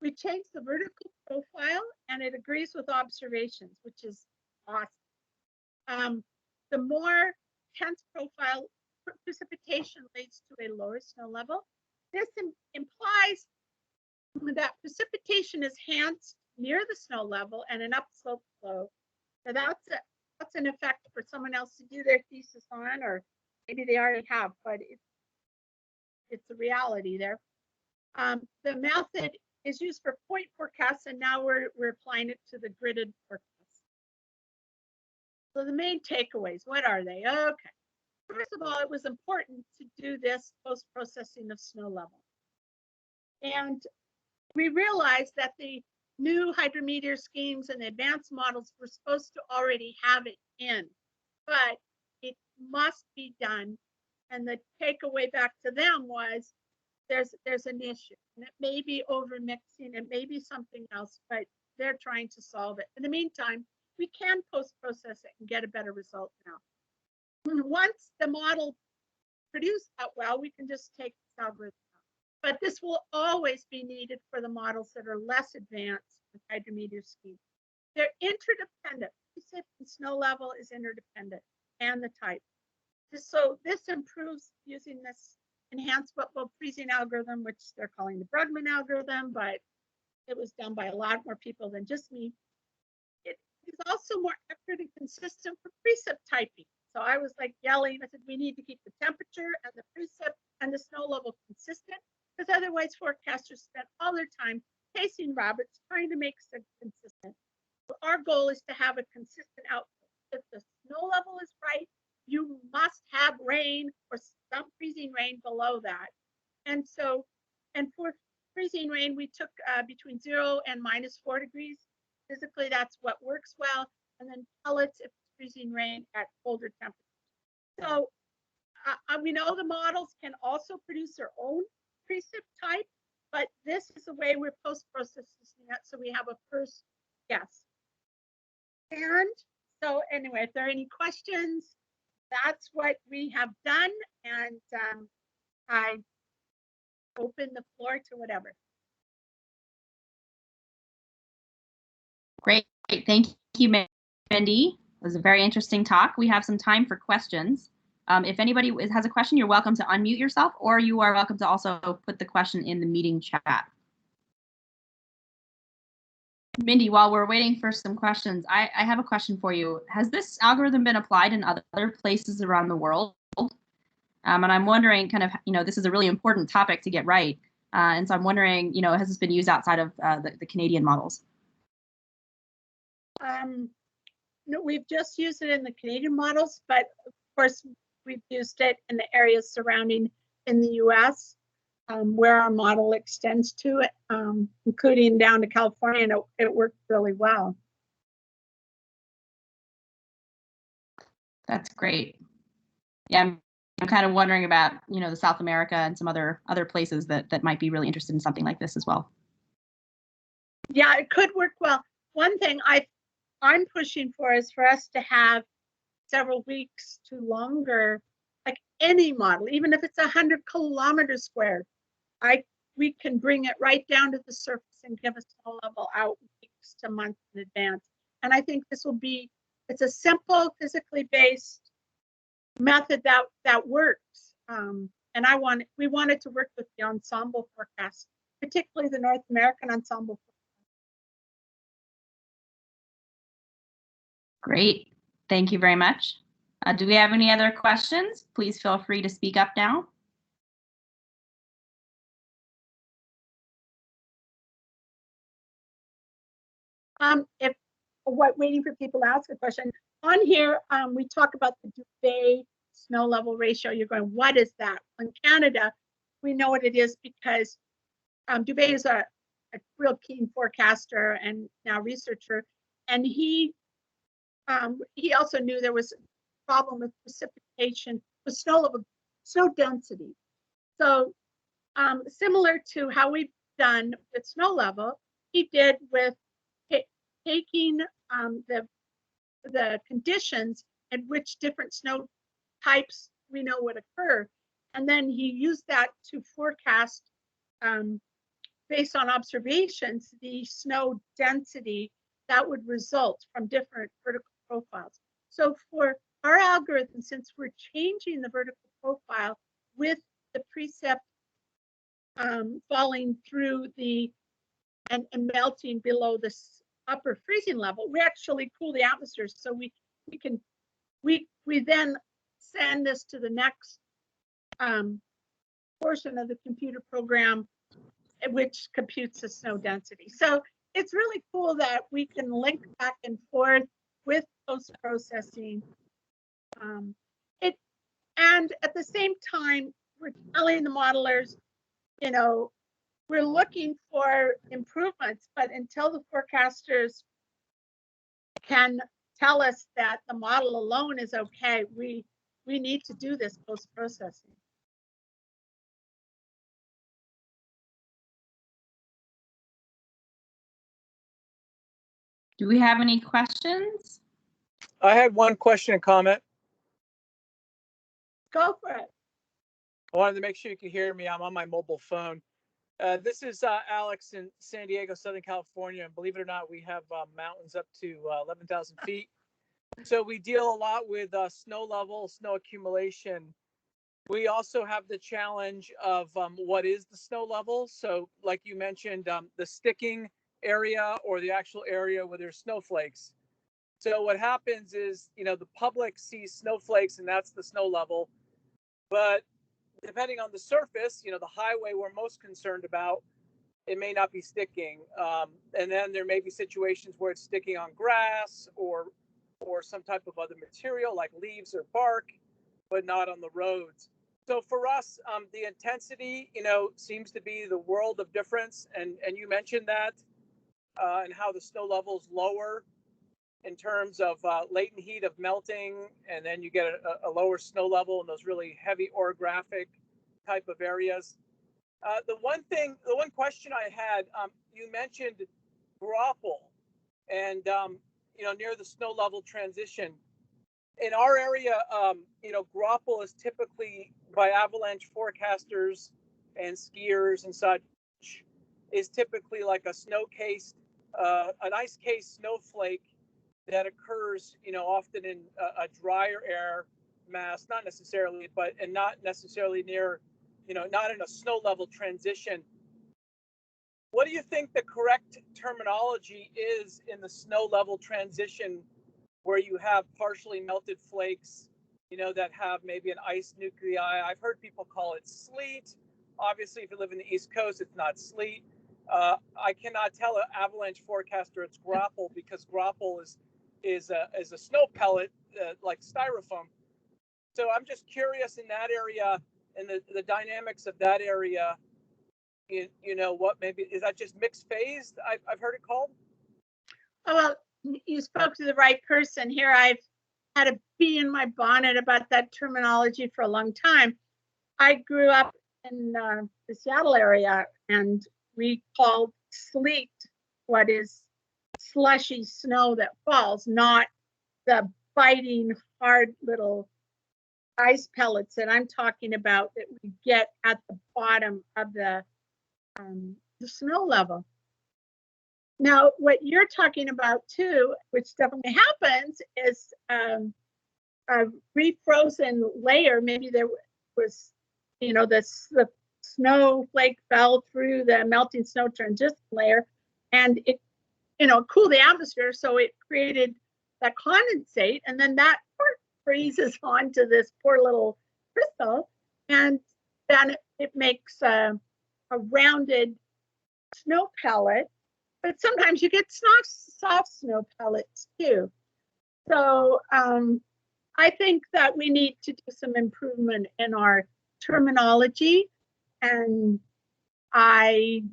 Speaker 2: We changed the vertical profile and it agrees with observations, which is awesome. The more tense profile precipitation leads to a lower snow level. This implies that precipitation is enhanced near the snow level and an upslope flow. So that's an effect for someone else to do their thesis on, or maybe they already have, but it's a reality there. The method is used for point forecasts, and now we're applying it to the gridded forecast. So the main takeaways, what are they? Okay. First of all, it was important to do this post-processing of snow level. And we realized that the new hydrometeor schemes and the advanced models were supposed to already have it in, but it must be done. And the takeaway back to them was there's an issue, and it may be over mixing, it may be something else, but they're trying to solve it. In the meantime, we can post-process it and get a better result now. Once the model produced that well, we can just take this algorithm out. But this will always be needed for the models that are less advanced with hydrometeor schemes. They're interdependent. Precip and snow level is interdependent, and the type. So this improves using this enhanced wetflow freezing algorithm, which they're calling the Brugman algorithm, but it was done by a lot more people than just me. It is also more accurate and consistent for precip typing. So I was like yelling, I said, we need to keep the temperature and the precip and the snow level consistent, because otherwise forecasters spend all their time chasing rabbits, trying to make it consistent. So our goal is to have a consistent output. If the snow level is right, you must have rain or some freezing rain below that. And so, and for freezing rain, we took between 0 and -4 degrees. Physically, that's what works well. And then pellets if it's freezing rain at colder temperatures. So we know the models can also produce their own precip type, but this is the way we're post-processing that, so we have a first guess. And So anyway, if there are any questions, that's what we have done. And I open the floor to whatever.
Speaker 1: Great. Thank you, Mindy. It was a very interesting talk. We have some time for questions. If anybody has a question, you're welcome to unmute yourself, or you are welcome to also put the question in the meeting chat. Mindy, while we're waiting for some questions, I have a question for you. Has this algorithm been applied in other places around the world? And I'm wondering, kind of, this is a really important topic to get right. And so I'm wondering, has this been used outside of the Canadian models?
Speaker 2: No, we've just used it in the Canadian models, but of course we've used it in the areas surrounding in the US where our model extends to it, including down to California, and it worked really well.
Speaker 1: That's great. Yeah, I'm kind of wondering about, the South America and some other places that might be really interested in something like this as well.
Speaker 2: Yeah, it could work well. One thing I'm pushing for is for us to have several weeks to longer, like any model, even if it's 100 kilometers squared, we can bring it right down to the surface and give a snow level out weeks to months in advance. And I think this will be, it's a simple, physically based method that works. And we wanted to work with the ensemble forecast, particularly the North American ensemble forecast.
Speaker 1: Great. Thank you very much. Do we have any other questions? Please feel free to speak up now.
Speaker 2: If waiting for people to ask a question on here, we talk about the Duvet snow level ratio. You're going, what is that? In Canada, we know what it is because Duvet is a real keen forecaster and now researcher, and he also knew there was a problem with precipitation, with snow level, snow density. So similar to how we've done with snow level, he did with taking the conditions at which different snow types we know would occur, and then he used that to forecast based on observations the snow density that would result from different vertical profiles. So for our algorithm, since we're changing the vertical profile with the precip falling through and melting below this upper freezing level, we actually cool the atmosphere, so we then send this to the next portion of the computer program, which computes the snow density. So it's really cool that we can link back and forth with post-processing. And at the same time, we're telling the modelers, we're looking for improvements, but until the forecasters can tell us that the model alone is okay, we need to do this post-processing.
Speaker 1: Do we have any questions?
Speaker 3: I had one question and comment.
Speaker 2: Go for it.
Speaker 3: I wanted to make sure you could hear me. I'm on my mobile phone. This is Alex in San Diego, Southern California. And believe it or not, we have mountains up to 11,000 feet. So we deal a lot with snow level, snow accumulation. We also have the challenge of what is the snow level. So like you mentioned, the sticking area or the actual area where there's snowflakes. So what happens is, the public sees snowflakes and that's the snow level. But depending on the surface, the highway we're most concerned about, it may not be sticking. And then there may be situations where it's sticking on grass or some type of other material like leaves or bark, but not on the roads. So for us, the intensity, seems to be the world of difference. And you mentioned that and how the snow level is lower in terms of latent heat of melting, and then you get a lower snow level in those really heavy orographic type of areas. The one question I had, you mentioned grapple, and near the snow level transition. In our area, graupel is typically, by avalanche forecasters and skiers and such, is typically like a an ice-cased snowflake that occurs, often in a drier air mass, not necessarily, and not necessarily near, not in a snow level transition. What do you think the correct terminology is in the snow level transition where you have partially melted flakes, that have maybe an ice nuclei? I've heard people call it sleet. Obviously, if you live in the East Coast, it's not sleet. I cannot tell an avalanche forecaster it's graupel, because graupel is a snow pellet like styrofoam. So I'm just curious in that area and the dynamics of that area. What maybe is that just mixed phase? I've heard it called.
Speaker 2: Oh, well, you spoke to the right person here. I've had a bee in my bonnet about that terminology for a long time. I grew up in the Seattle area, and we called sleet what is slushy snow that falls, not the biting, hard little ice pellets that I'm talking about that we get at the bottom of the snow level. Now, what you're talking about too, which definitely happens, is a refrozen layer. Maybe there was, the snowflake fell through the melting snow transition layer, and it, cooled the atmosphere, so it created that condensate, and then that freezes onto this poor little crystal, and then it makes a rounded snow pellet. But sometimes you get soft snow pellets too. So I think that we need to do some improvement in our terminology, and I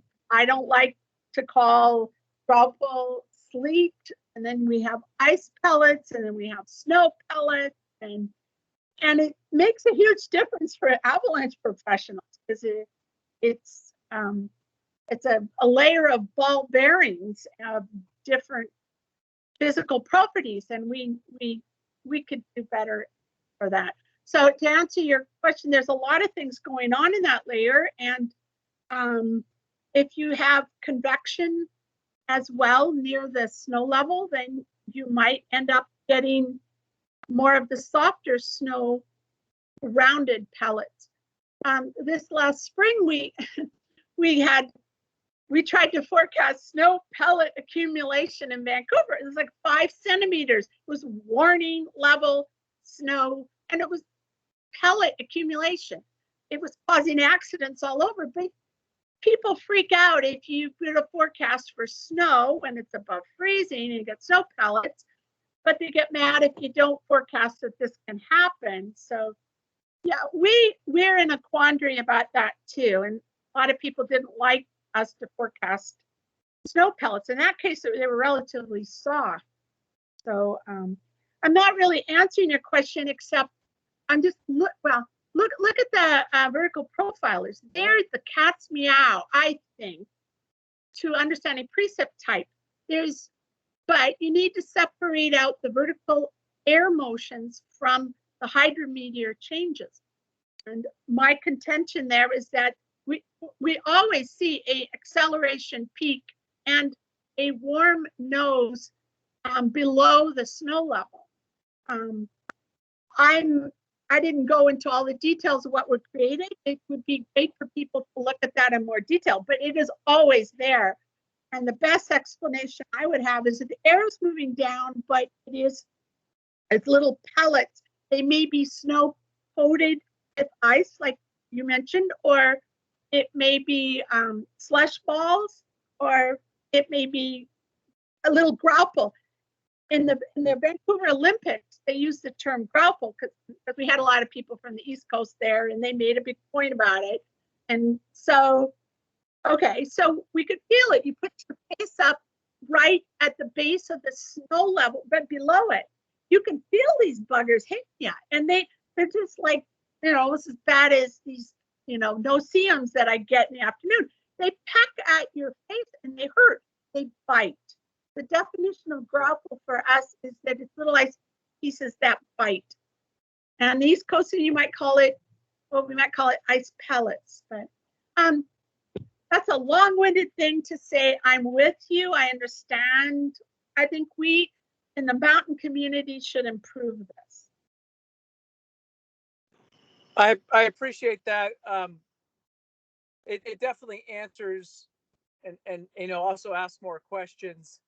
Speaker 2: don't like to call graupel sleet, and then we have ice pellets, and then we have snow pellets, and it makes a huge difference for avalanche professionals, because it's a layer of ball bearings of different physical properties, and we could do better for that. So to answer your question, there's a lot of things going on in that layer, and if you have convection as well near the snow level, then you might end up getting more of the softer snow rounded pellets. This last spring, we tried to forecast snow pellet accumulation in Vancouver. It was like 5 centimeters. It was warning level snow, and it was pellet accumulation. It was causing accidents all over. But people freak out if you put a forecast for snow when it's above freezing and you get snow pellets, but they get mad if you don't forecast that this can happen. So yeah, we're in a quandary about that too. And a lot of people didn't like us to forecast snow pellets. In that case, they were relatively soft. So I'm not really answering your question, except I'm just, look at the vertical profilers. They're the cat's meow, I think, to understanding precip type. But you need to separate out the vertical air motions from the hydrometeor changes. And my contention there is that we always see a acceleration peak and a warm nose below the snow level. I didn't go into all the details of what we're creating. It would be great for people to look at that in more detail, but it is always there. And the best explanation I would have is that the air is moving down, but it's little pellets. They may be snow coated with ice, like you mentioned, or it may be slush balls, or it may be a little graupel. In the Vancouver Olympics, they used the term graupel because we had a lot of people from the East Coast there, and they made a big point about it. And so, okay, so we could feel it. You put your face up right at the base of the snow level, but below it, you can feel these buggers hitting you, and they're just like, it's as bad as these, no-see-ums that I get in the afternoon. They peck at your face and they hurt. They bite. the definition of grapple for us is that it's little ice pieces that bite. And the East Coast, you might call it, well, we might call it ice pellets. But that's a long-winded thing to say. I'm with you. I understand. I think we in the mountain community should improve this.
Speaker 3: I appreciate that. It definitely answers and also asks more questions,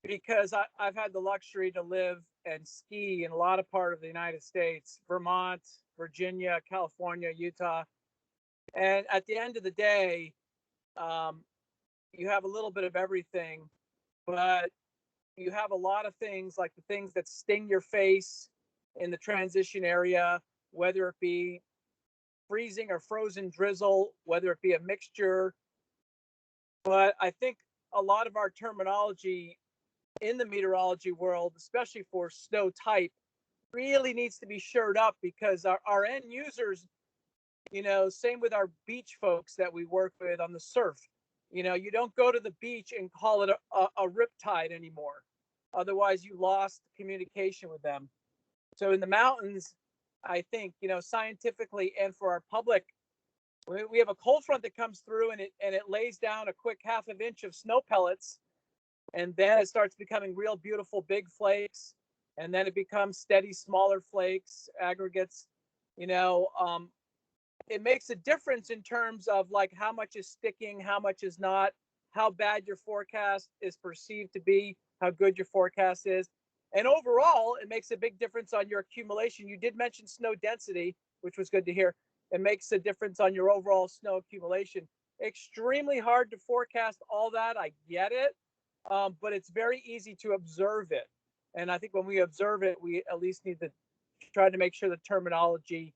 Speaker 3: because I've had the luxury to live and ski in a lot of part of the United States, Vermont, Virginia, California, Utah. And at the end of the day, you have a little bit of everything, but you have a lot of things, like the things that sting your face in the transition area, whether it be freezing or frozen drizzle, whether it be a mixture. But I think a lot of our terminology in the meteorology world, especially for snow type, really needs to be shored up, because our end users, same with our beach folks that we work with on the surf, you don't go to the beach and call it a riptide anymore. Otherwise, you lost communication with them. So in the mountains, I think, scientifically and for our public, we have a cold front that comes through and it lays down a quick half of inch of snow pellets. And then it starts becoming real beautiful big flakes. And then it becomes steady, smaller flakes, aggregates. It makes a difference in terms of like how much is sticking, how much is not, how bad your forecast is perceived to be, how good your forecast is. And overall, it makes a big difference on your accumulation. You did mention snow density, which was good to hear. It makes a difference on your overall snow accumulation. Extremely hard to forecast all that. I get it. But it's very easy to observe it. And I think when we observe it, we at least need to try to make sure the terminology,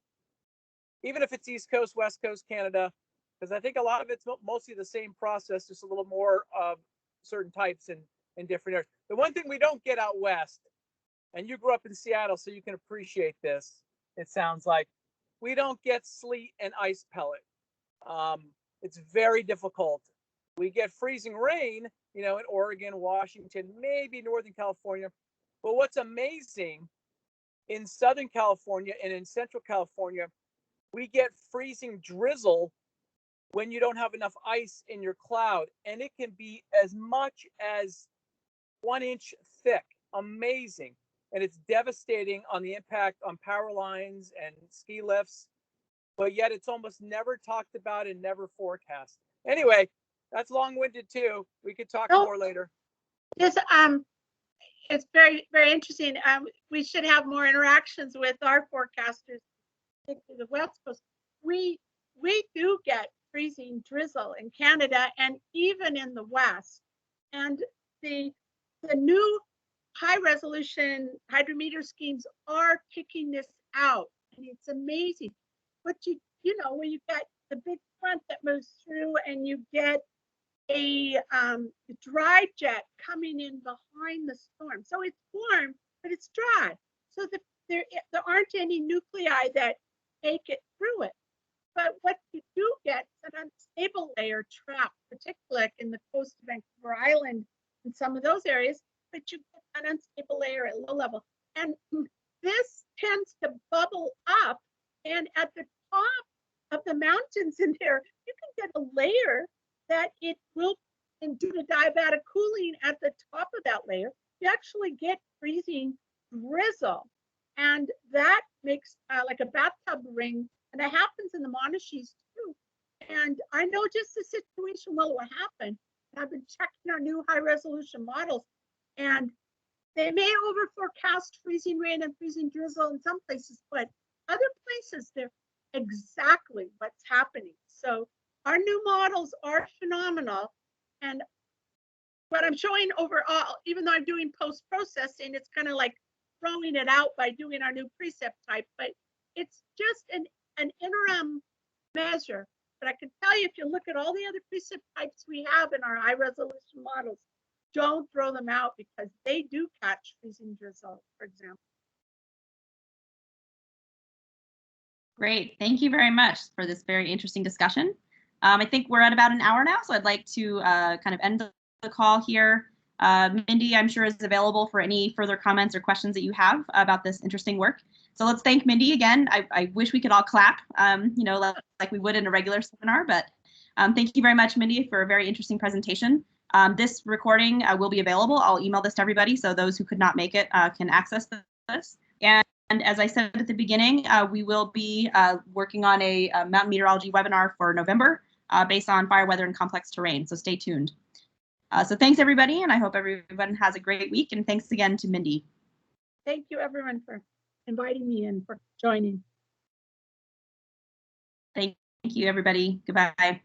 Speaker 3: even if it's East Coast, West Coast, Canada, because I think a lot of it's mostly the same process, just a little more of certain types in different areas. The one thing we don't get out west, and you grew up in Seattle, so you can appreciate this, it sounds like, we don't get sleet and ice pellet. It's very difficult. We get freezing rain, in Oregon, Washington, maybe Northern California. But what's amazing, in Southern California and in Central California, we get freezing drizzle when you don't have enough ice in your cloud. And it can be as much as 1 inch thick. Amazing. And it's devastating on the impact on power lines and ski lifts. But yet it's almost never talked about and never forecast. Anyway, that's long-winded too. We could talk more later.
Speaker 2: Yes, it's very, very interesting. We should have more interactions with our forecasters to the West Coast. We do get freezing drizzle in Canada and even in the West. And the new high resolution hydrometer schemes are picking this out, and it's amazing. But when you get the big front that moves through and you get a dry jet coming in behind the storm. So it's warm, but it's dry. So there aren't any nuclei that make it through it. But what you do get is an unstable layer trapped, particularly in the coast of Vancouver Island and some of those areas, but you get an unstable layer at low level. And this tends to bubble up, and at the top of the mountains in there, you can get a layer that it will, and due to diabatic cooling at the top of that layer, you actually get freezing drizzle. And that makes like a bathtub ring, and that happens in the Monashees too. And I know just the situation well, it will happen. I've been checking our new high resolution models, and they may over forecast freezing rain and freezing drizzle in some places, but other places they're exactly what's happening. So our new models are phenomenal. And what I'm showing overall, even though I'm doing post-processing, it's kind of like throwing it out by doing our new precept type, but it's just an interim measure. But I can tell you, if you look at all the other precept types we have in our high resolution models, don't throw them out because they do catch freezing drizzle, for example.
Speaker 1: Great. Thank you very much for this very interesting discussion. I think we're at about an hour now, so I'd like to kind of end the call here. Mindy, I'm sure, is available for any further comments or questions that you have about this interesting work. So let's thank Mindy again. I wish we could all clap, like we would in a regular seminar, but thank you very much, Mindy, for a very interesting presentation. This recording will be available. I'll email this to everybody so those who could not make it can access this. And as I said at the beginning, we will be working on a mountain meteorology webinar for November based on fire weather and complex terrain. So stay tuned. So thanks, everybody, and I hope everyone has a great week. And thanks again to Mindy.
Speaker 2: Thank you, everyone, for inviting me and for joining.
Speaker 1: Thank you, everybody. Goodbye.